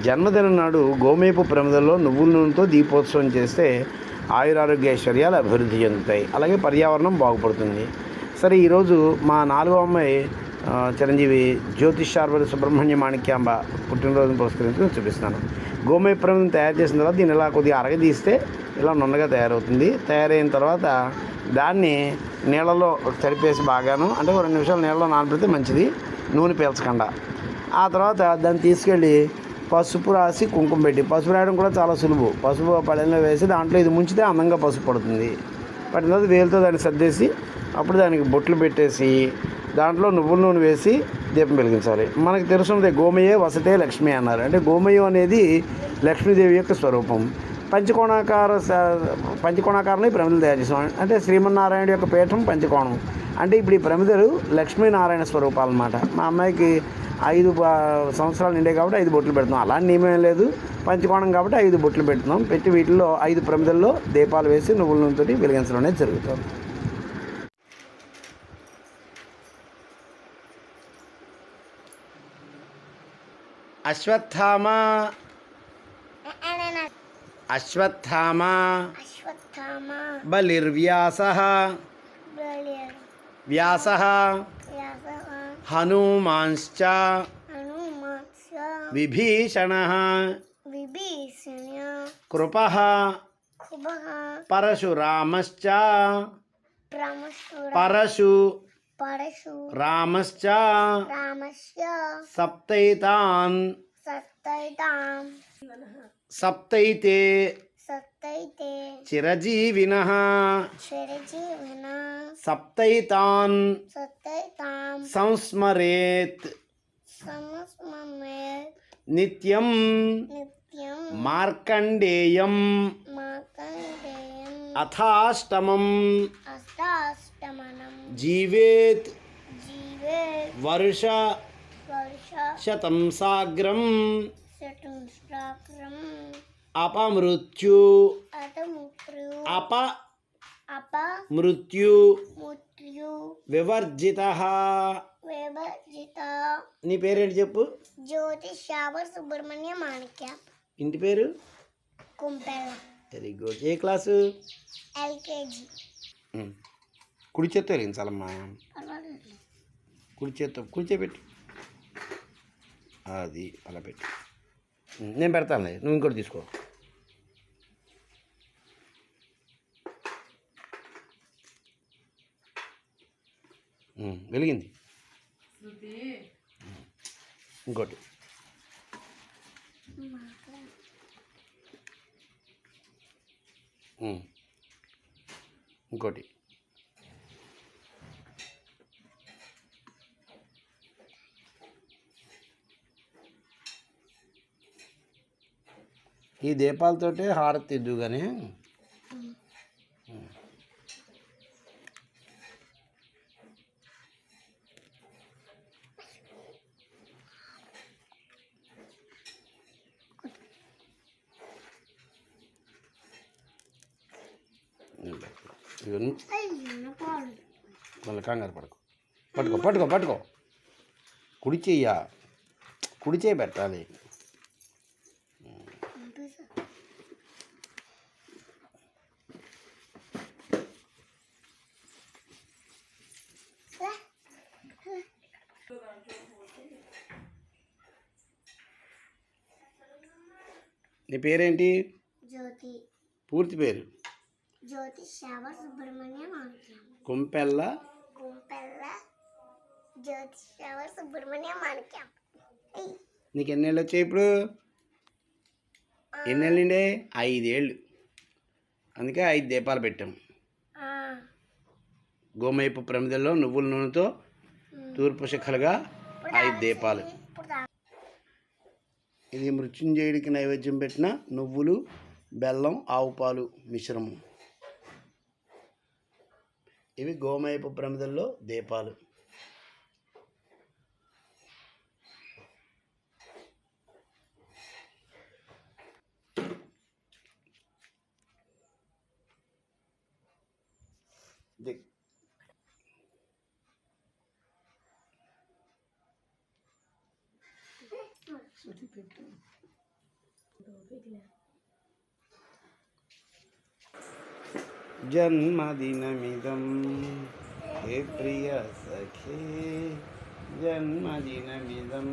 జన్మదినం నాడు గోమేపు ప్రమిదల్లో నువ్వుల నూనెతో దీపోత్సవం చేస్తే ఆయురారోగ్య ఐశ్వర్యాలు అభివృద్ధి చెందుతాయి, అలాగే పర్యావరణం బాగుపడుతుంది. సరే, ఈరోజు మా 4వ అమ్మాయి చిరంజీవి జ్యోతిషార్వరి సుబ్రహ్మణ్య మాణిక్యాంబ పుట్టినరోజును పురస్కరించుకుని చూపిస్తాను. గోమేపు ప్రమిదను తయారు చేసిన తర్వాత దీన్ని ఇలా కొద్దిగా అరగదీస్తే ఇలా నున్నగా తయారవుతుంది. తయారైన తర్వాత దాన్ని నీళ్ళలో తడిపేసి బాగాను, అంటే 2 నిమిషాలు నీళ్ళలో నానబెడితే మంచిది, నూనె పీల్చకుండా. ఆ తర్వాత దాన్ని తీసుకెళ్ళి పసుపు రాసి కుంకుమ పెట్టి, పసుపు రాయడం కూడా చాలా సులువు. పసుపు పళ్ళెంలో వేసి దాంట్లో ఇది ముంచితే అందంగా పసుపు పడుతుంది. పట్టిన తర్వాత వేలుతో దాన్ని సర్దేసి అప్పుడు దానికి బొట్లు పెట్టేసి దాంట్లో నువ్వుల నూనె వేసి దీపం వెలిగించాలి. మనకు తెలుసున్నది గోమయే వసతే లక్ష్మి అన్నారు. అంటే గోమయం అనేది లక్ష్మీదేవి యొక్క స్వరూపం. పంచకోణాకారంలో ఈ ప్రమిదలు తయారు చేసాం. అంటే శ్రీమన్నారాయణ యొక్క పీఠం పంచకోణం. అంటే ఇప్పుడు ఈ ప్రమిదలు లక్ష్మీనారాయణ స్వరూపాలు అన్నమాట. మా అమ్మాయికి 5 సంవత్సరాలు నిండే కాబట్టి 5 బొట్లు పెడుతున్నాం. అలాంటి నియమం లేదు, పంచకోణం కాబట్టి 5 బొట్లు పెడుతున్నాం. పెట్టి వీటిల్లో 5 ప్రమిదల్లో దీపాలు వేసి నువ్వుల నూనెతోటి వెలిగించడం అనేది జరుగుతుంది. అశ్వత్థామ అశ్వత్థామ బలిర్వ్యాసః వ్యాసః హనుమాంశ్చ విభీషణః కృపః పరశురామశ్చ రామశ్చ సప్తైతే చిరజీవినః సప్తైతాన్ సంస్మరేత్ నిత్యం మార్కండేయం అథాష్టమం జీవేత్ వర్ష శతం సాగ్రం అపమృత్యు వివర్జితః. నీ పేరేంటి చెప్పు? జ్యోతిషావర్ సుబ్రహ్మణ్య మాణిక్యం. ఇంటి పేరు? కుంపెల్ల. Very good. ఏ క్లాసు? ఎల్కేజీ. కుడి చేత్తో వెలిగించాలమ్మా. కుడి చేత్తో కూర్చోబెట్టి అది అలా పెట్టి. నేను పెడతానులే, నువ్వు ఇంకోటి తీసుకో. వెలిగింది. ఇంకోటి. ఇంకోటి. ఈ దీపాలతోటే హారతి ఇద్దు కానీ. మళ్ళీ కంగారు పడుకో. పట్టుకో పట్టుకో పట్టుకో. కుడి చేయి పెట్టాలి. నీ పేరేంటి? జ్యోతి. పూర్తి పేరు? జ్యోతిషావర్ సుబ్రహ్మణ్య మాణిక్యం. కుంపెల్ల జ్యోతిషావర్ సుబ్రహ్మణ్య మాణిక్యం. నీకు ఎన్నేళ్ళు వచ్చాయి ఇప్పుడు? ఎన్నేళ్ళు నిండే? 5 ఏళ్ళు. అందుకే 5 దీపాలు పెట్టాం. గోమేపు ప్రమిదల్లో నువ్వుల నూనెతో తూర్పు శిఖలుగా 5 దీపాలు. ఇది మృత్యుంజయుడికి నైవేద్యం పెట్టిన నువ్వులు, బెల్లం, ఆవు పాలు మిశ్రమం. ఇవి గోమేపు ప్రమిదల్లో దీపాలు. జన్మదినమిదం హే ప్రియ సఖే, జన్మదినమిదం